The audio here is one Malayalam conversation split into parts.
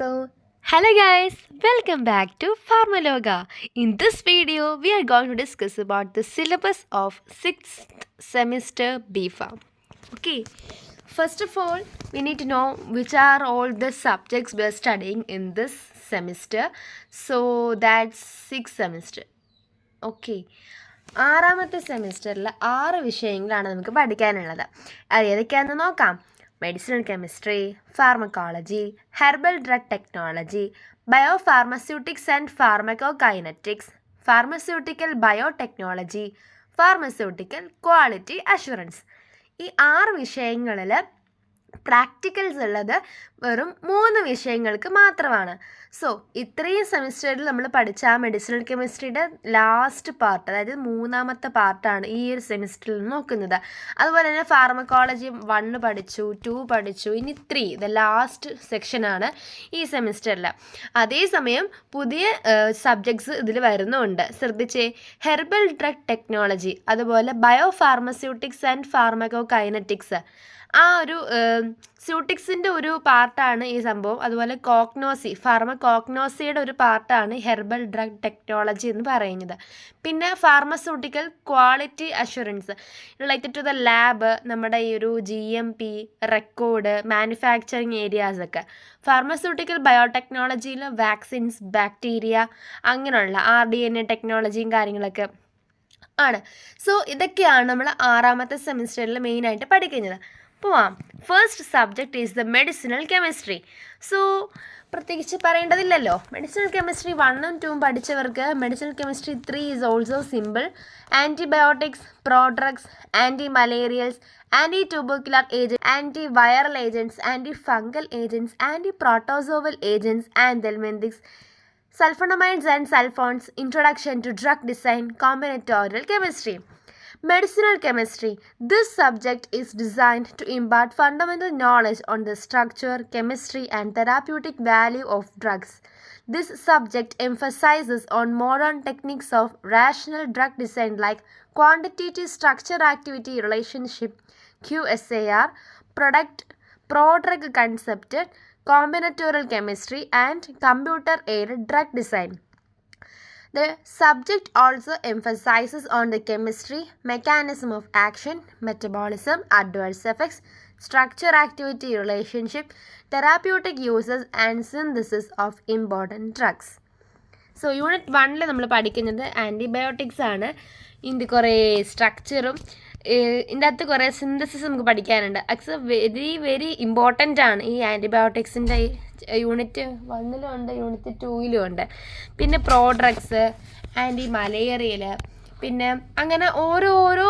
So, hello guys, welcome back to Pharmaloga. In this video, we are going to discuss about the syllabus of 6th semester B.Pharm. Okay, first of all, we need to know which are all the subjects we are studying in this semester. So, that's 6th semester. Okay. ആറാമത്തെ സെമിസ്റ്ററിൽ 6 വിഷയങ്ങളാണ് നമുക്ക് പഠിക്കാനുള്ളത്. അത് ഏതൊക്കെയാണെന്ന് നോക്കാം. Medicinal chemistry, pharmacology, herbal drug technology, biopharmaceutics and pharmacokinetics, pharmaceutical biotechnology, pharmaceutical quality assurance. ഈ 6 വിഷയങ്ങളിൽ പ്രാക്ടിക്കൽസ് ഉള്ളത് വെറും 3 വിഷയങ്ങൾക്ക് മാത്രമാണ്. സോ ഇത്രയും സെമിസ്റ്ററിൽ നമ്മൾ പഠിച്ച ആ മെഡിസിനൽ കെമിസ്ട്രിയുടെ ലാസ്റ്റ് പാർട്ട്, അതായത് 3ാമത്തെ പാർട്ടാണ് ഈ ഒരു സെമിസ്റ്ററിൽ നോക്കുന്നത്. അതുപോലെ തന്നെ ഫാർമക്കോളജി 1 പഠിച്ചു, 2 പഠിച്ചു, ഇനി 3 ദ ലാസ്റ്റ് സെക്ഷനാണ് ഈ സെമിസ്റ്ററിൽ. അതേസമയം പുതിയ സബ്ജക്ട്സ് ഇതിൽ വരുന്നുണ്ട്. ശ്രദ്ധിച്ചേ, ഹെർബൽ ഡ്രഗ് ടെക്നോളജി, അതുപോലെ ബയോഫാർമസ്യൂട്ടിക്സ് ആൻഡ് ഫാർമക്കോകൈനറ്റിക്സ്, ആ ഒരു സ്യൂട്ടിക്സിൻ്റെ ഒരു പാർട്ടാണ് ഈ സംഭവം. അതുപോലെ ഫാർമക്കോഗ്നോസിയുടെ ഒരു പാർട്ടാണ് ഹെർബൽ ഡ്രഗ് ടെക്നോളജി എന്ന് പറയുന്നത്. പിന്നെ pharmaceutical quality assurance related to the lab, നമ്മുടെ ഈ ഒരു GMP റെക്കോർഡ്, മാനുഫാക്ചറിങ് ഏരിയാസൊക്കെ. ഫാർമസ്യൂട്ടിക്കൽ ബയോടെക്നോളജിയിൽ വാക്സിൻസ്, ബാക്ടീരിയ, അങ്ങനെയുള്ള RDNA ടെക്നോളജിയും കാര്യങ്ങളൊക്കെ ആണ്. സോ ഇതൊക്കെയാണ് നമ്മൾ 6ാമത്തെ സെമിസ്റ്ററിൽ മെയിനായിട്ട് പഠിക്കുന്നത്. പോവാം. First subject is the medicinal chemistry. So പ്രത്യേകിച്ച് പറയേണ്ടതില്ലല്ലോ, മെഡിസിനൽ കെമിസ്ട്രി 1ഉം 2ഉം പഠിച്ചവർക്ക് medicinal chemistry 3 is also simple. Antibiotics, prodrugs, anti malarials, anti tubercular agents, anti viral agents, anti fungal agents, anti protozoal agents, anthelmintics, sulfonamides and sulfones, introduction to drug design, combinatorial chemistry. Medicinal chemistry. This subject is designed to impart fundamental knowledge on the structure, chemistry, and therapeutic value of drugs. This subject emphasizes on modern techniques of rational drug design like quantitative structure-activity relationship, QSAR, prodrug concept, combinatorial chemistry, and computer-aided drug design. The subject also emphasizes on the chemistry, mechanism of action, metabolism, adverse effects, structure-activity relationship, therapeutic uses, and synthesis of important drugs. So unit 1 നമ്മൾ പഠിക്കുന്നത് ആൻറ്റിബയോട്ടിക്സ് ആണ്. ഇതിൻ്റെ കുറേ സ്ട്രക്ചറും ഇതിൻ്റെ അകത്ത് കുറേ സിന്തസിസ് നമുക്ക് പഠിക്കാനുണ്ട്. അക്സ് വെരി വെരി ഇമ്പോർട്ടൻ്റ് ആണ് ഈ ആൻറ്റിബയോട്ടിക്സിൻ്റെ. യൂണിറ്റ് 1ലും ഉണ്ട്, യൂണിറ്റ് 2ലും ഉണ്ട്. പിന്നെ പ്രോഡ്രഗ്സ്, ആൻറ്റി മലേറിയൽ, പിന്നെ അങ്ങനെ ഓരോരോ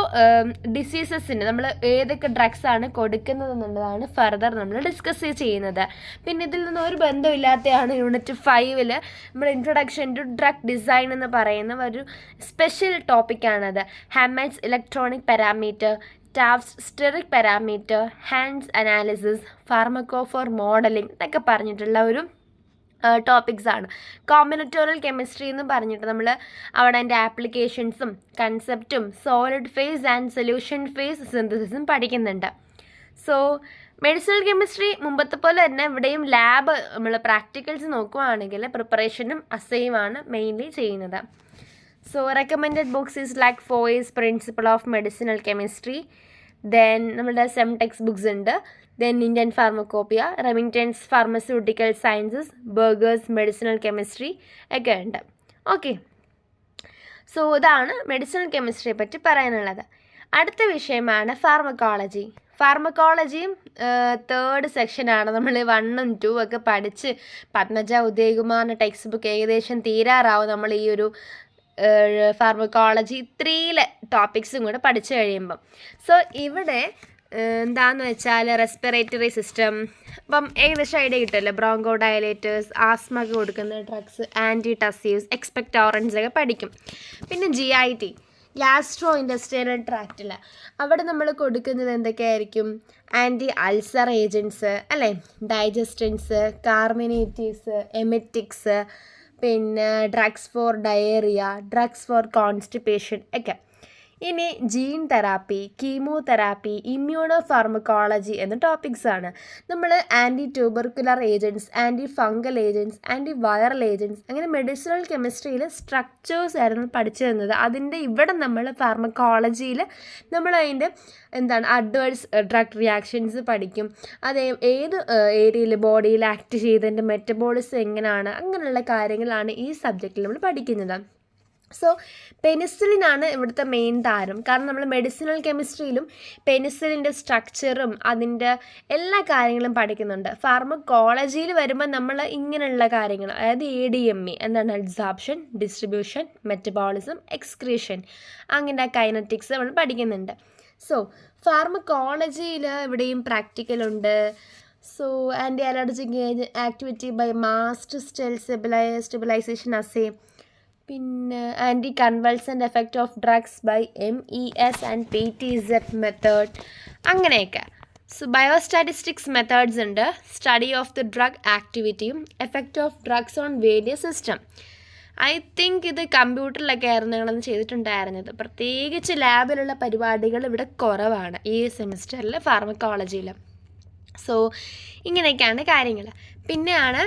ഡിസീസസിന് നമ്മൾ ഏതൊക്കെ ഡ്രഗ്സാണ് കൊടുക്കുന്നത് എന്നുള്ളതാണ് ഫർദർ നമ്മൾ ഡിസ്കസ് ചെയ്യുന്നത്. പിന്നെ ഇതിൽ നിന്ന് ഒരു ബന്ധമില്ലാത്തതാണ് യൂണിറ്റ് 5ൽ നമ്മൾ ഇൻട്രൊഡക്ഷൻ ടു ഡ്രഗ് ഡിസൈൻ എന്ന് പറയുന്ന ഒരു സ്പെഷ്യൽ ടോപ്പിക്കാണത്. Hammett's electronic parameter, Taft's steric parameter, ഹാൻഡ്സ് അനാലിസിസ്, ഫാർമക്കോഫോർ മോഡലിംഗ് എന്നൊക്കെ പറഞ്ഞിട്ടുള്ള ഒരു ടോപ്പിക്സ് ആണ്. കോമ്പിനറ്റോറിയൽ കെമിസ്ട്രി എന്ന് പറഞ്ഞിട്ട് നമ്മൾ അവിടെ അതിൻ്റെ ആപ്ലിക്കേഷൻസും കൺസെപ്റ്റും solid phase and solution phase സിന്തസിസും പഠിക്കുന്നുണ്ട്. സോ മെഡിസിനൽ കെമിസ്ട്രി മുമ്പത്തെ പോലെ തന്നെ ഇവിടെയും ലാബ് നമ്മൾ പ്രാക്ടിക്കൽസ് നോക്കുകയാണെങ്കിൽ പ്രിപ്പറേഷനും അസൈമാണ് മെയിൻലി ചെയ്യുന്നത്. So recommended books is like Foye's principle of medicinal chemistry, then നമ്മുടെ സെം ടെക്സ്റ്റ് ബുക്സ് ഉണ്ട്, then Indian pharmacopoeia, Remington's pharmaceutical sciences, Burger's medicinal chemistry ഒക്കെ ഉണ്ട്. ഓക്കെ, സോ ഇതാണ് മെഡിസിനൽ കെമിസ്ട്രിയെ പറ്റി പറയാനുള്ളത്. അടുത്ത വിഷയമാണ് ഫാർമക്കോളജി. ഫാർമക്കോളജിയും 3rd സെക്ഷനാണ്. നമ്മൾ 1ഉം 2ഉം ഒക്കെ പഠിച്ച് പത്മജ ഉദയകുമാറിൻ്റെ ടെക്സ്റ്റ് ബുക്ക് ഏകദേശം തീരാറാവും നമ്മൾ ഈ ഒരു ഫാർമക്കോളജി 3ലെ ടോപ്പിക്സും കൂടെ പഠിച്ചു കഴിയുമ്പം. സോ ഇവിടെ എന്താണെന്ന് വെച്ചാൽ റെസ്പിറേറ്ററി സിസ്റ്റം, അപ്പം ഏകദേശം ഐഡിയ കിട്ടുമല്ലോ. ബ്രോങ്കോ ഡയലേറ്റേഴ്സ്, ആസ്മക്ക് കൊടുക്കുന്ന ഡ്രഗ്സ്, ആൻറ്റി ടസീവ്സ്, എക്സ്പെക്ടോറൻസ് ഒക്കെ പഠിക്കും. പിന്നെ GIT, ഗ്യാസ്ട്രോ ഇൻഡസ്ട്രിയൽ ട്രാക്റ്റിൽ, അവിടെ നമ്മൾ കൊടുക്കുന്നത് എന്തൊക്കെയായിരിക്കും? ആൻറ്റി അൾസർ ഏജൻസ് അല്ലേ, ഡൈജസ്റ്റൻസ്, കാർമിനേറ്റീവ്സ്, എമെറ്റിക്സ്, പിന്നെ drugs for diarrhoea, drugs for constipation ഒക്കെ. ഇനി gene therapy, chemotherapy, immuno pharmacology എന്ന ടോപ്പിക്സാണ്. നമ്മൾ anti tubercular agents, anti fungal agents, anti viral agents, അങ്ങനെ മെഡിസിനൽ കെമിസ്ട്രിയിൽ സ്ട്രക്ചേഴ്സ് ആയിരുന്നു പഠിച്ചു തന്നത്. അതിൻ്റെ ഇവിടെ നമ്മൾ ഫാർമക്കോളജിയിൽ നമ്മൾ അതിൻ്റെ അഡ്വേഴ്സ് ഡ്രഗ് റിയാക്ഷൻസ് പഠിക്കും. അത് ഏത് ഏരിയയിൽ ബോഡിയിൽ ആക്ട് ചെയ്തതിൻ്റെ മെറ്റബോളിസം എങ്ങനെയാണ്, അങ്ങനെയുള്ള കാര്യങ്ങളാണ് ഈ സബ്ജക്റ്റിൽ നമ്മൾ പഠിക്കുന്നത്. സോ പെനിസിലിനാണ് ഇവിടുത്തെ മെയിൻ താരം. കാരണം നമ്മൾ മെഡിസിനൽ കെമിസ്ട്രിയിലും പെനിസിലിൻ്റെ സ്ട്രക്ചറും അതിൻ്റെ എല്ലാ കാര്യങ്ങളും പഠിക്കുന്നുണ്ട്. ഫാർമക്കോളജിയിൽ വരുമ്പോൾ നമ്മൾ ഇങ്ങനെയുള്ള കാര്യങ്ങൾ, അതായത് ADME absorption, distribution, metabolism, excretion, അങ്ങനെ കൈനറ്റിക്സ് നമ്മൾ പഠിക്കുന്നുണ്ട്. സോ ഫാർമക്കോളജിയിൽ ഇവിടെയും പ്രാക്ടിക്കലുണ്ട്. So anti allergic activity by mast cell stabilisation assay, പിന്നെ anti convulsant effect of drugs by MES and PTZ method, അങ്ങനെയൊക്കെ. സോ ബയോസ്റ്റാറ്റിസ്റ്റിക്സ് മെത്തേഡ്സ് ഉണ്ട്. സ്റ്റഡി ഓഫ് ദി ഡ്രഗ് ആക്ടിവിറ്റിയും effect of drugs on various system. I think ഇത് കമ്പ്യൂട്ടറിലൊക്കെ ആയിരുന്നു ഞങ്ങളൊന്ന് ചെയ്തിട്ടുണ്ടായിരുന്നത്. പ്രത്യേകിച്ച് ലാബിലുള്ള പരിപാടികൾ ഇവിടെ കുറവാണ് ഈ സെമിസ്റ്ററിൽ ഫാർമക്കോളജിയിൽ. സോ ഇങ്ങനെയൊക്കെയാണ് കാര്യങ്ങൾ. പിന്നെയാണ്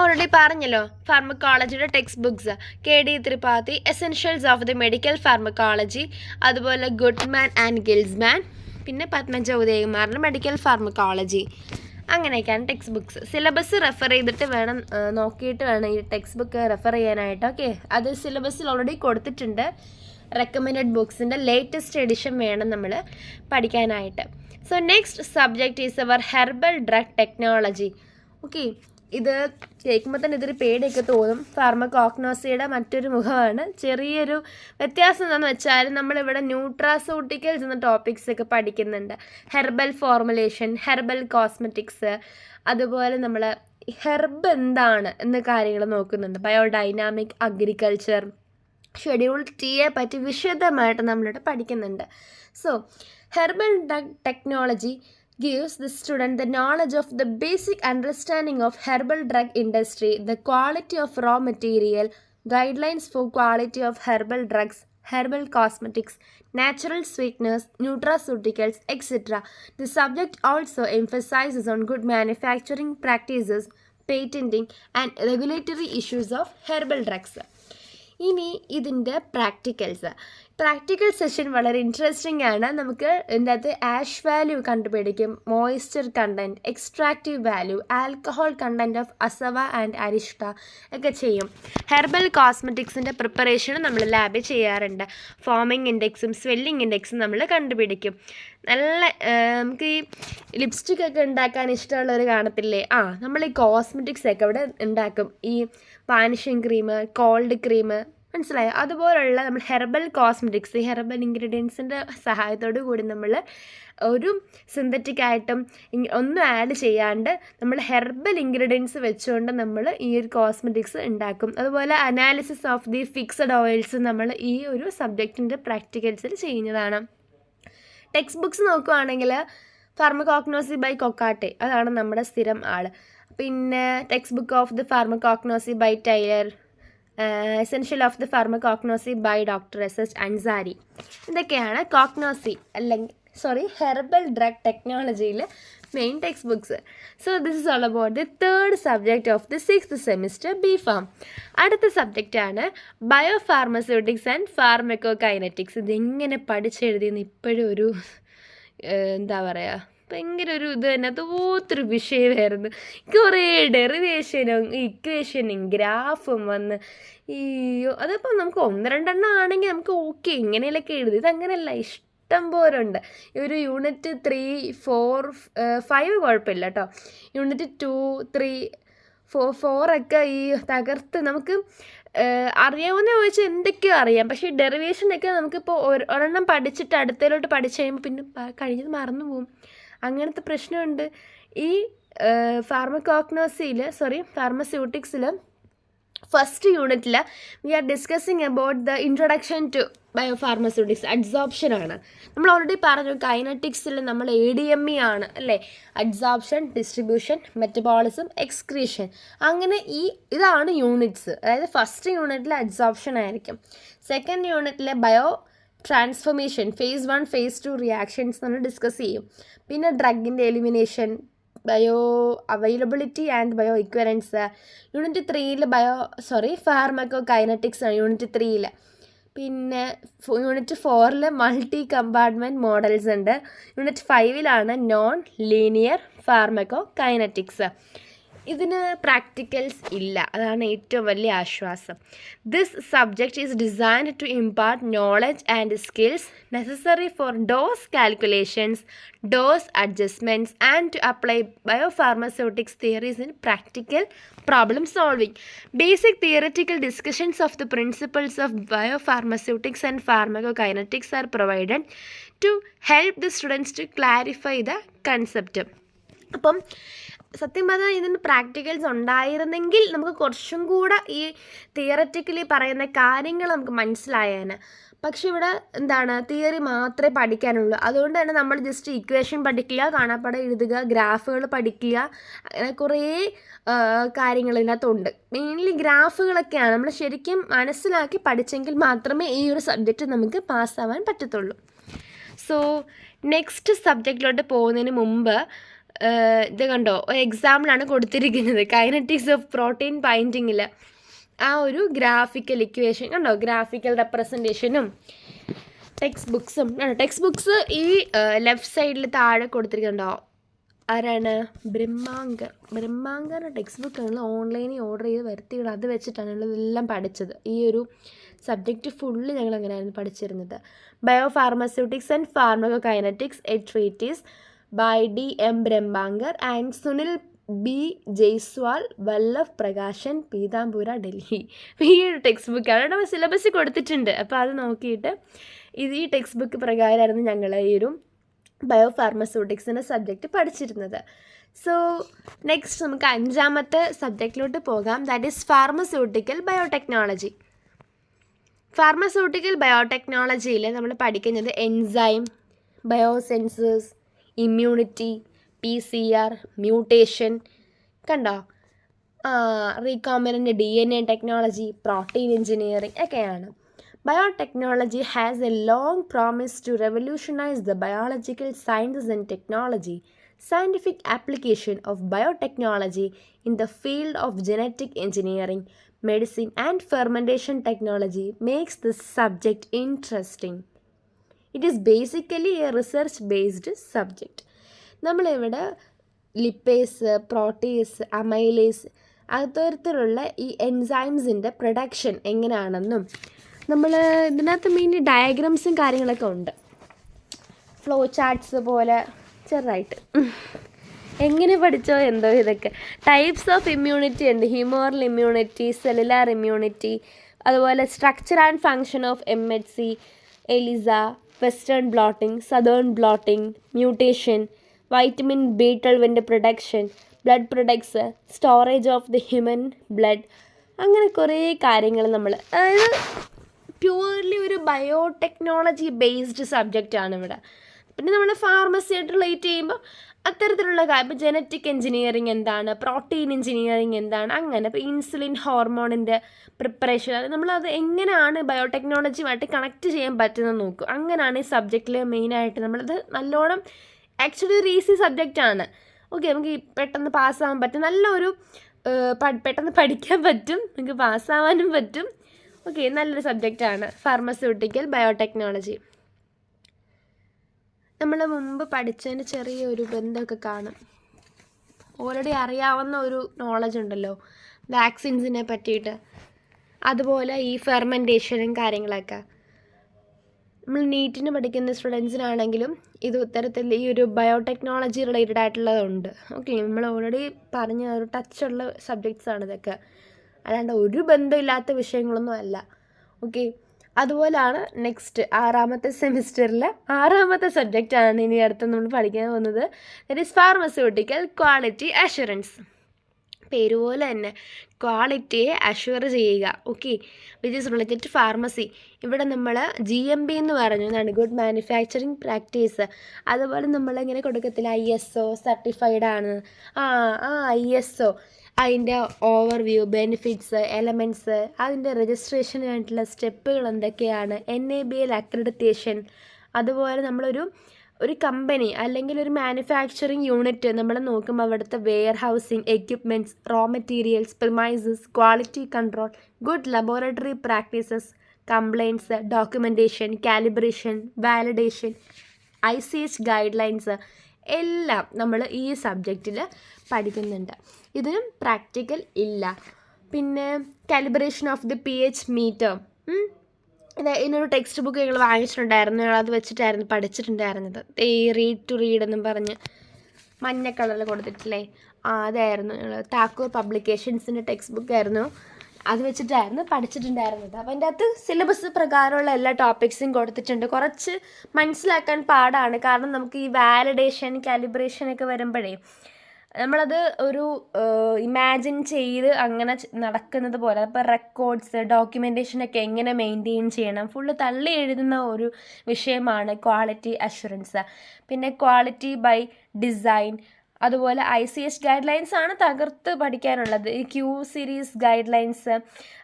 ഓൾറെഡി പറഞ്ഞല്ലോ ഫാർമക്കോളജിയുടെ text books, KD Tripathi essentials of the medical pharmacology, അതുപോലെ ഗുഡ്മാൻ ആൻഡ് ഗിൽസ്മാൻ, പിന്നെ പത്മജ ഉദയകുമാറിൻ്റെ മെഡിക്കൽ ഫാർമക്കോളജി, അങ്ങനെയൊക്കെയാണ് ടെക്സ്റ്റ് ബുക്സ്. സിലബസ് റെഫർ ചെയ്തിട്ട് വേണം, നോക്കിയിട്ട് വേണം ഈ ടെക്സ്റ്റ് ബുക്ക് റെഫർ ചെയ്യാനായിട്ട്. ഓക്കെ, അത് സിലബസിൽ ഓൾറെഡി കൊടുത്തിട്ടുണ്ട്. റെക്കമെൻഡഡ് ബുക്സിൻ്റെ ലേറ്റസ്റ്റ് എഡിഷൻ വേണം നമ്മൾ പഠിക്കാനായിട്ട്. So next subject is our herbal drug technology. Okay, ഇത് കേൾക്കുമ്പോൾ തന്നെ ഇതൊരു പേടിയൊക്കെ തോന്നും. ഫാർമക്കോഗ്നോസിയുടെ മറ്റൊരു മുഖമാണ്. ചെറിയൊരു വ്യത്യാസം എന്താണെന്ന് വെച്ചാൽ നമ്മളിവിടെ ന്യൂട്രാസൂട്ടിക്കൽസ് എന്ന ടോപ്പിക്സ് ഒക്കെ പഠിക്കുന്നുണ്ട്. ഹെർബൽ ഫോർമുലേഷൻ, ഹെർബൽ കോസ്മെറ്റിക്സ്, അതുപോലെ നമ്മൾ ഹെർബ് എന്താണ് എന്ന കാര്യങ്ങൾ നോക്കുന്നുണ്ട്. ബയോഡൈനാമിക് അഗ്രികൾച്ചർ, ഷെഡ്യൂൾ Tയെ പറ്റി വിശദമായിട്ട് നമ്മളിവിടെ പഠിക്കുന്നുണ്ട്. So herbal drug technology gives the student the knowledge of the basic understanding of herbal drug industry, the quality of raw material, guidelines for quality of herbal drugs, herbal cosmetics, natural sweeteners, nutraceuticals, etc. The subject also emphasizes on good manufacturing practices, patenting and regulatory issues of herbal drugs. ഇനി ഇതിൻ്റെ പ്രാക്ടിക്കൽ സെഷൻ വളരെ ഇൻട്രസ്റ്റിംഗ് ആണ്. നമുക്ക് ഇതിൻ്റെ അകത്ത് ആഷ് വാല്യൂ കണ്ടുപിടിക്കും, moisture content, extractive value, alcohol content of asava and arishta ഒക്കെ ചെയ്യും. ഹെർബൽ കോസ്മെറ്റിക്സിൻ്റെ പ്രിപ്പറേഷനും നമ്മൾ ലാബിൽ ചെയ്യാറുണ്ട്. ഫോമിംഗ് ഇൻഡെക്സും സ്വെല്ലിംഗ് ഇൻഡെക്സും നമ്മൾ കണ്ടുപിടിക്കും. നല്ല നമുക്ക് ഈ ലിപ്സ്റ്റിക്കൊക്കെ ഉണ്ടാക്കാൻ ഇഷ്ടമുള്ളവർ കാണത്തില്ലേ, നമ്മൾ ഈ കോസ്മെറ്റിക്സ് ഒക്കെ ഇവിടെ ഉണ്ടാക്കും. ഈ വാനിഷിങ് ക്രീം, കോൾഡ് ക്രീം, മനസ്സിലായോ? അതുപോലുള്ള നമ്മൾ ഹെർബൽ കോസ്മെറ്റിക്സ്, ഹെർബൽ ഇൻഗ്രീഡിയൻസിൻ്റെ സഹായത്തോടു കൂടി നമ്മൾ ഒരു സിന്തറ്റിക് ആയിട്ടും ഒന്നും ആഡ് ചെയ്യാണ്ട് നമ്മൾ ഹെർബൽ ഇൻഗ്രീഡിയൻസ് വെച്ചുകൊണ്ട് നമ്മൾ ഈ ഒരു കോസ്മെറ്റിക്സ് ഉണ്ടാക്കും. അതുപോലെ analysis of the fixed oils നമ്മൾ ഈ ഒരു സബ്ജക്റ്റിൻ്റെ പ്രാക്ടിക്കൽസിൽ ചെയ്യുന്നതാണ്. ടെക്സ്റ്റ് ബുക്സ് നോക്കുകയാണെങ്കിൽ ഫാർമക്കോഗ്നോസി ബൈ കൊക്കാട്ടെ, അതാണ് നമ്മുടെ സ്ഥിരം ആൾ. പിന്നെ text book of the pharmacognosy by Tyler, essential of the pharmacognosy by doctor SS Ansari. ഇതൊക്കെയാണ് ഹെർബൽ ഡ്രഗ് ടെക്നോളജിയിൽ main text books. So this is all about the third subject of the 6th semester B.Pharm. അടുത്ത സബ്ജക്റ്റാണ് ബയോ ഫാർമസ്യൂട്ടിക്സ് ആൻഡ് ഫാർമക്കോകൈനറ്റിക്സ്. ഇതെങ്ങനെ പഠിച്ചെഴുതിയെന്ന് ഇപ്പോഴും ഒരു ഭയങ്കര ഒരു ഇത് തന്നെ, തോത്തൊരു വിഷയമായിരുന്നു. കുറേ ഡെറിവേഷനും ഇക്വേഷനും ഗ്രാഫും വന്ന് അതപ്പോൾ നമുക്ക് 1-2 ആണെങ്കിൽ നമുക്ക് ഓക്കെ ഇങ്ങനെയൊക്കെ എഴുതി. ഇതങ്ങനെയല്ല, ഇഷ്ടം പോലെ ഉണ്ട്. ഒരു യൂണിറ്റ് 3, 4, 5 കുഴപ്പമില്ല കേട്ടോ. യൂണിറ്റ് 2, 3, 4 ഒക്കെ ഈ തകർത്ത് നമുക്ക് അറിയാവുന്ന ചോദിച്ചാൽ എന്തൊക്കെയോ അറിയാം. പക്ഷേ ഈ ഡെറിവേഷനൊക്കെ നമുക്കിപ്പോൾ ഒരെണ്ണം പഠിച്ചിട്ട് അടുത്തതിലോട്ട് പഠിച്ചു കഴിയുമ്പോൾ പിന്നെ കഴിഞ്ഞത് മറന്നു പോകും. അങ്ങനത്തെ പ്രശ്നമുണ്ട്. ഈ ഫാർമസ്യൂട്ടിക്സിൽ ഫസ്റ്റ് യൂണിറ്റിൽ we are discussing about the introduction to biopharmaceutics. അഡ്സോപ്ഷനാണ്. നമ്മൾ ഓൾറെഡി പറഞ്ഞു കൈനറ്റിക്സിൽ നമ്മൾ ADME ആണ് അല്ലേ, അഡ്സോപ്ഷൻ, ഡിസ്ട്രിബ്യൂഷൻ, മെറ്റബോളിസം, എക്സ്ക്രീഷൻ. അങ്ങനെ ഇതാണ് യൂണിറ്റ്സ്. അതായത് ഫസ്റ്റ് യൂണിറ്റിൽ അഡ്സോപ്ഷൻ ആയിരിക്കും, സെക്കൻഡ് യൂണിറ്റിൽ bio transformation, phase 1 phase 2 reactions നമ്മൾ ഡിസ്കസ് ചെയ്യും. പിന്നെ ഡ്രഗിൻ്റെ elimination, bio availability and bio equivalence. Unit 3 pharmaco kinetics ആണ് യൂണിറ്റ് 3. പിന്നെ യൂണിറ്റ് 4 മൾട്ടി കമ്പാർട്ട്മെൻറ്റ് മോഡൽസ് ഉണ്ട്. Unit 5 non linear pharmaco kinetics. ഇതിന് പ്രാക്ടിക്കൽസ് ഇല്ല, അതാണ് ഏറ്റവും വലിയ ആശ്വാസം. This subject is designed to impart knowledge and skills necessary for dose calculations, dose adjustments and to apply biopharmaceutics theories in practical problem solving. Basic theoretical discussions of the principles of biopharmaceutics and pharmacokinetics are provided to help the students to clarify the concept. അപ്പം സത്യം പറഞ്ഞാൽ ഇതിന് പ്രാക്ടിക്കൽസ് ഉണ്ടായിരുന്നെങ്കിൽ നമുക്ക് കുറച്ചും കൂടെ ഈ തിയററ്റിക്കലി പറയുന്ന കാര്യങ്ങൾ നമുക്ക് മനസ്സിലായേനെ. പക്ഷെ ഇവിടെ എന്താണ്, തിയറി മാത്രമേ പഠിക്കാനുള്ളൂ. അതുകൊണ്ട് തന്നെ നമ്മൾ ജസ്റ്റ് ഇക്വേഷൻ പഠിക്കുക, കാണാപ്പാഠം എഴുതുക, ഗ്രാഫുകൾ പഠിക്കുക, അങ്ങനെ കുറേ കാര്യങ്ങൾ ഇതിനകത്തുണ്ട്. മെയിൻലി ഗ്രാഫുകളൊക്കെയാണ് നമ്മൾ ശരിക്കും മനസ്സിലാക്കി പഠിച്ചെങ്കിൽ മാത്രമേ ഈ ഒരു സബ്ജക്റ്റ് നമുക്ക് പാസ്സാവാൻ പറ്റത്തുള്ളൂ. സോ നെക്സ്റ്റ് സബ്ജക്റ്റിലോട്ട് പോകുന്നതിന് മുമ്പ് ഇത് കണ്ടോ, ഒരു എക്സാമ്പിളാണ് കൊടുത്തിരിക്കുന്നത്. കൈനറ്റിക്സ് ഓഫ് പ്രോട്ടീൻ ബൈൻഡിങ്ങിൽ ആ ഒരു ഗ്രാഫിക്കൽ ഇക്വേഷൻ കണ്ടോ, ഗ്രാഫിക്കൽ റെപ്രസെൻറ്റേഷനും ടെക്സ്റ്റ് ബുക്സ് ഈ ലെഫ്റ്റ് സൈഡിൽ താഴെ കൊടുത്തിരിക്കുന്നുണ്ടോ. ആരാണ്? ബ്രഹ്മാങ്കർ ടെക്സ്റ്റ് ബുക്കാണ് ഓൺലൈനിൽ ഓർഡർ ചെയ്ത് വരുത്തിയത്. അത് വെച്ചിട്ടാണ് ഞങ്ങളിതെല്ലാം പഠിച്ചത്. ഈ ഒരു സബ്ജക്റ്റ് ഫുള്ള് ഞങ്ങൾ അങ്ങനെയായിരുന്നു പഠിച്ചിരുന്നത്. Biopharmaceutics and pharmacokinetics, a treatise by D.M. Brahmankar and Sunil B. Jaiswal, Vallabh Prakashan, Pitampura, Delhi. ഈ ഒരു ടെക്സ്റ്റ് ബുക്കാണ് നമ്മൾ സിലബസിൽ കൊടുത്തിട്ടുണ്ട്. അപ്പോൾ അത് നോക്കിയിട്ട് ഈ ടെക്സ്റ്റ് ബുക്ക് പ്രകാരമായിരുന്നു ഞങ്ങൾ ഈ ഒരു ബയോഫാർമസ്യൂട്ടിക്സിൻ്റെ സബ്ജക്റ്റ് പഠിച്ചിരുന്നത്. സോ നെക്സ്റ്റ് നമുക്ക് 5ാമത്തെ സബ്ജക്റ്റിലോട്ട് പോകാം. That is pharmaceutical biotechnology. Pharmaceutical ബയോടെക്നോളജിയിൽ നമ്മൾ പഠിക്കുന്നത് enzyme, biosensors, immunity, PCR, mutation, കണ്ടോ, recombinant DNA technology, protein engineering ഒക്കെയാണ്. Biotechnology has a long promise to revolutionise the biological sciences and technology. Scientific application of biotechnology in the field of genetic engineering, medicine and fermentation technology makes this subject interesting. It is basically A research based subject. നമ്മളിവിടെ ലിപ്പേസ്, പ്രോട്ടീസ്, അമൈലേസ് അത്തരത്തിലുള്ള ഈ എൻസൈംസിൻ്റെ പ്രൊഡക്ഷൻ എങ്ങനെയാണെന്നും നമ്മൾ ഇതിനകത്ത് മെയിൻലി ഡയഗ്രാംസും കാര്യങ്ങളൊക്കെ ഉണ്ട്, ഫ്ലോ ചാർട്ട്സ് പോലെ ചെറുതായിട്ട്. എങ്ങനെ പഠിച്ചോ എന്തോ ഇതൊക്കെ. ടൈപ്സ് ഓഫ് ഇമ്മ്യൂണിറ്റി ഉണ്ട്, ഹ്യൂമറൽ ഇമ്മ്യൂണിറ്റി, സെല്ലുലാർ ഇമ്മ്യൂണിറ്റി, അതുപോലെ structure and function of MHC, ELISA, western blotting, southern blotting, mutation, vitamin B12 production, blood products, storage of the human blood, അങ്ങനെ കുറേ കാര്യങ്ങൾ നമ്മൾ, അതായത് പ്യൂർലി ഒരു ബയോടെക്നോളജി ബേസ്ഡ് സബ്ജക്റ്റാണ് ഇവിടെ. പിന്നെ നമ്മൾ ഫാർമസിയായിട്ട് റിലേറ്റ് ചെയ്യുമ്പോൾ അത്തരത്തിലുള്ള കാര്യം, ഇപ്പോൾ ജനറ്റിക് എഞ്ചിനീയറിംഗ് എന്താണ്, പ്രോട്ടീൻ എഞ്ചിനീയറിംഗ് എന്താണ്, അങ്ങനെ ഇപ്പോൾ ഇൻസുലിൻ ഹോർമോണിൻ്റെ പ്രിപ്പറേഷൻ, നമ്മളത് എങ്ങനെയാണ് ബയോടെക്നോളജിയുമായിട്ട് കണക്ട് ചെയ്യാൻ പറ്റുന്നത് നോക്കും. അങ്ങനെയാണ് ഈ സബ്ജക്റ്റിൽ മെയിനായിട്ട് നമ്മളത് നല്ലോണം, ആക്ച്വലി ഒരു ഈസി സബ്ജക്റ്റാണ്. ഓക്കെ, നമുക്ക് പെട്ടെന്ന് പാസ്സാകാൻ പറ്റും, നല്ലൊരു പെട്ടെന്ന് പഠിക്കാൻ പറ്റും, നമുക്ക് പാസ്സാവാനും പറ്റും. ഓക്കെ, നല്ലൊരു സബ്ജക്റ്റാണ് ഫാർമസ്യൂട്ടിക്കൽ ബയോടെക്നോളജി. നമ്മൾ മുമ്പ് പഠിച്ചതിന് ചെറിയൊരു ബന്ധമൊക്കെ കാണും. ഓൾറെഡി അറിയാവുന്ന ഒരു നോളജ് ഉണ്ടല്ലോ വാക്സിൻസിനെ പറ്റിയിട്ട്. അതുപോലെ ഈ ഫെർമെൻറ്റേഷനും കാര്യങ്ങളൊക്കെ നമ്മൾ നീറ്റിന് പഠിക്കുന്ന സ്റ്റുഡൻസിനാണെങ്കിലും ഇത് ഇത്തരത്തിൽ ഈ ഒരു ബയോടെക്നോളജി റിലേറ്റഡ് ആയിട്ടുള്ളതുണ്ട്. ഓക്കെ, നമ്മൾ ഓൾറെഡി പറഞ്ഞ ഒരു ടച്ചുള്ള സബ്ജക്ട്സാണ് ഇതൊക്കെ, അല്ലാണ്ട് ഒരു ബന്ധമില്ലാത്ത വിഷയങ്ങളൊന്നും അല്ല. ഓക്കെ, അതുപോലെയാണ് നെക്സ്റ്റ് 6ാമത്തെ സെമിസ്റ്ററിൽ 6ാമത്തെ സബ്ജക്റ്റാണ് ഇനി അടുത്ത് നമ്മൾ പഠിക്കാൻ പോകുന്നത്. That is pharmaceutical quality assurance. പേര് പോലെ തന്നെ ക്വാളിറ്റിയെ അഷ്വർ ചെയ്യുക. Okay, which is related to pharmacy. ഇവിടെ നമ്മൾ GMP എന്ന് പറഞ്ഞു, എന്നാണ് ഗുഡ് മാനുഫാക്ചറിങ് പ്രാക്ടീസ്. അതുപോലെ നമ്മളിങ്ങനെ കൊടുക്കത്തില്ല ISO സർട്ടിഫൈഡ് ആണ്, ISO അതിൻ്റെ ഓവർവ്യൂ, ബെനിഫിറ്റ്സ്, എലമെൻറ്റ്സ്, അതിൻ്റെ രജിസ്ട്രേഷനായിട്ടുള്ള സ്റ്റെപ്പുകൾ എന്തൊക്കെയാണ്, NABL അക്രഡിറ്റേഷൻ, അതുപോലെ ഒരു കമ്പനി അല്ലെങ്കിൽ ഒരു മാനുഫാക്ചറിങ് യൂണിറ്റ് നമ്മൾ നോക്കുമ്പോൾ അവിടുത്തെ warehousing, equipments, raw materials, premises, quality control, good laboratory practices, complaints, documentation, calibration, validation, ICH guidelines എല്ലാം നമ്മൾ ഈ സബ്ജക്റ്റിൽ പഠിക്കുന്നുണ്ട്. ഇതിനും പ്രാക്ടിക്കൽ ഇല്ല. പിന്നെ calibration of the pH meter, ഇതിനൊരു ടെക്സ്റ്റ് ബുക്ക് ഞങ്ങൾ വാങ്ങിച്ചിട്ടുണ്ടായിരുന്നു. ഞങ്ങൾ അത് വെച്ചിട്ടായിരുന്നു പഠിച്ചിട്ടുണ്ടായിരുന്നത്. റീഡ് ടു റീഡ് എന്നും പറഞ്ഞ് മഞ്ഞ കളറിൽ കൊടുത്തിട്ടില്ലേ, അതായിരുന്നു ഞങ്ങൾ താക്കൂർ പബ്ലിക്കേഷൻസിൻ്റെ ടെക്സ്റ്റ് ബുക്കായിരുന്നു. അത് വെച്ചിട്ടായിരുന്നു പഠിച്ചിട്ടുണ്ടായിരുന്നത്. അപ്പോൾ അതിൻ്റെ അകത്ത് സിലബസ് പ്രകാരമുള്ള എല്ലാ ടോപ്പിക്സും കൊടുത്തിട്ടുണ്ട്. കുറച്ച് മനസ്സിലാക്കാൻ പാടാണ്, കാരണം നമുക്ക് ഈ വാലിഡേഷൻ, കാലിബ്രേഷനൊക്കെ വരുമ്പോഴേ നമ്മളത് ഒരു ഇമാജിൻ ചെയ്ത് അങ്ങനെ നടക്കുന്നത് പോലെ. അപ്പോൾ റെക്കോർഡ്സ്, ഡോക്യുമെൻറ്റേഷനൊക്കെ എങ്ങനെ മെയിൻറ്റെയിൻ ചെയ്യണം, ഫുള്ള് തള്ളി എഴുതുന്ന ഒരു വിഷയമാണ് ക്വാളിറ്റി അഷുറൻസ്. പിന്നെ ക്വാളിറ്റി ബൈ ഡിസൈൻ, അതുപോലെ ICH ഗൈഡ് ലൈൻസ് ആണ് തകർത്ത് പഠിക്കാനുള്ളത്. ഈ Q സീരീസ് ഗൈഡ് ലൈൻസ്,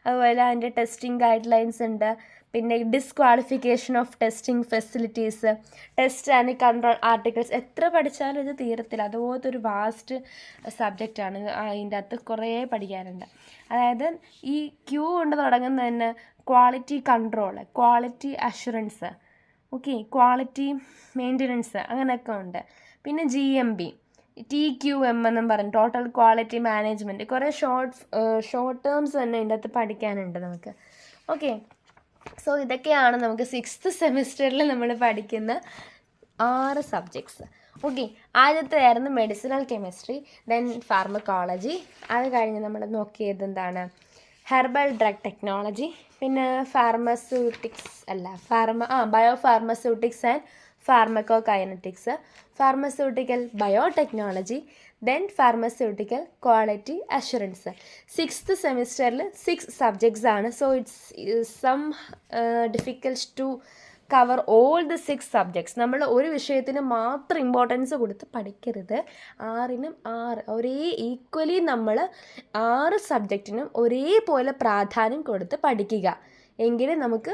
അതുപോലെ അതിൻ്റെ ടെസ്റ്റിംഗ് ഗൈഡ് ലൈൻസ് ഉണ്ട്. പിന്നെ disqualification of testing facilities, test and control articles. എത്ര പഠിച്ചാലും ഇത് തീരത്തില്ല, അതുപോലത്തെ ഒരു വാസ്റ്റ് സബ്ജക്റ്റാണ്. അതിൻ്റെ അകത്ത് കുറേ പഠിക്കാനുണ്ട്. അതായത് ഈ Q കൊണ്ട് തുടങ്ങുന്ന തന്നെ quality control, quality assurance, okay, quality maintenance, അങ്ങനെയൊക്കെ ഉണ്ട്. പിന്നെ GMP, TQM എന്നും പറയും, ടോട്ടൽ ക്വാളിറ്റി മാനേജ്മെൻറ്റ്. കുറേ ഷോർട്ട് ടേംസ് തന്നെ ഇതിൻ്റെ അകത്ത് പഠിക്കാനുണ്ട് നമുക്ക്. ഓക്കെ, സോ ഇതൊക്കെയാണ് നമുക്ക് 6th സെമിസ്റ്ററിൽ നമ്മൾ പഠിക്കുന്ന 6 സബ്ജക്ട്സ്. ഓക്കെ, ആദ്യത്തെയായിരുന്നു മെഡിസിനൽ കെമിസ്ട്രി, ദെൻ ഫാർമക്കോളജി. അത് കഴിഞ്ഞ് നമ്മൾ നോക്കിയത് എന്താണ്, ഹെർബൽ ഡ്രഗ് ടെക്നോളജി, പിന്നെ bio pharmaceutics and pharmacokinetics, pharmaceutical biotechnology, then pharmaceutical quality assurance. 6th സെമിസ്റ്ററിൽ 6 സബ്ജക്ട്സ് ആണ്. So it's some difficult to cover all the 6 subjects. നമ്മൾ ഒരു വിഷയത്തിന് മാത്രം ഇമ്പോർട്ടൻസ് കൊടുത്ത് പഠിക്കരുത്. 6നും 6 ഒരേ ഈക്വലി നമ്മൾ 6 സബ്ജക്റ്റിനും ഒരേപോലെ പ്രാധാന്യം കൊടുത്ത് പഠിക്കുക. എങ്കിലും നമുക്ക്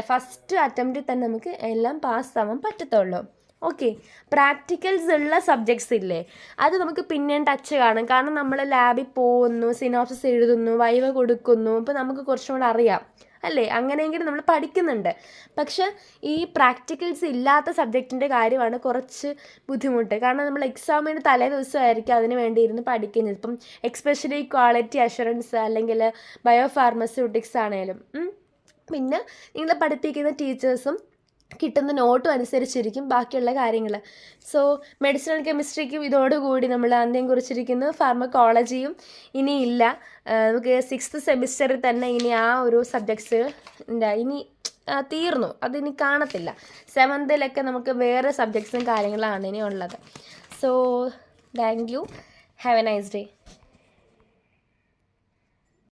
ഫസ്റ്റ് അറ്റംപ്റ്റിൽ തന്നെ നമുക്ക് എല്ലാം പാസ്സാവാൻ പറ്റത്തുള്ളൂ. ഓക്കെ, പ്രാക്ടിക്കൽസ് ഉള്ള സബ്ജക്ട്സ് ഇല്ലേ, അത് നമുക്ക് പിന്നെയും ടച്ച് കാണും. കാരണം നമ്മൾ ലാബിൽ പോകുന്നു, സിനോപ്സിസ് എഴുതുന്നു, വൈവ കൊടുക്കുന്നു, അപ്പോൾ നമുക്ക് കുറച്ചും കൂടെ അറിയാം അല്ലേ, അങ്ങനെയെങ്കിലും നമ്മൾ പഠിക്കുന്നുണ്ട്. പക്ഷെ ഈ പ്രാക്ടിക്കൽസ് ഇല്ലാത്ത സബ്ജക്റ്റിൻ്റെ കാര്യമാണ് കുറച്ച് ബുദ്ധിമുട്ട്. കാരണം നമ്മൾ എക്സാമിന് തലേ ദിവസമായിരിക്കും അതിന് വേണ്ടി ഇരുന്ന് പഠിക്കുന്നത്. ഇപ്പം എക്സ്പെഷ്യലി ക്വാളിറ്റി അഷുറൻസ് അല്ലെങ്കിൽ ബയോ ഫാർമസ്യൂട്ടിക്സ് ആണേലും. പിന്നെ നിങ്ങളെ പഠിപ്പിക്കുന്ന ടീച്ചേഴ്സും കിട്ടുന്ന നോട്ടും അനുസരിച്ചിരിക്കും ബാക്കിയുള്ള കാര്യങ്ങൾ. സോ മെഡിസിനൽ കെമിസ്ട്രിക്കും ഇതോടുകൂടി നമ്മൾ അന്ത്യം കുറിച്ചിരിക്കുന്നു. ഫാർമക്കോളജിയും ഇനിയില്ല. നമുക്ക് 6th സെമിസ്റ്ററിൽ തന്നെ ഇനി ആ ഒരു സബ്ജക്ട്സ് ഇനി തീർന്നു, അതിനി കാണത്തില്ല. 7th നമുക്ക് വേറെ സബ്ജക്ട്സും കാര്യങ്ങളാണ് ഇനി ഉള്ളത്. So thank you, have A nice day.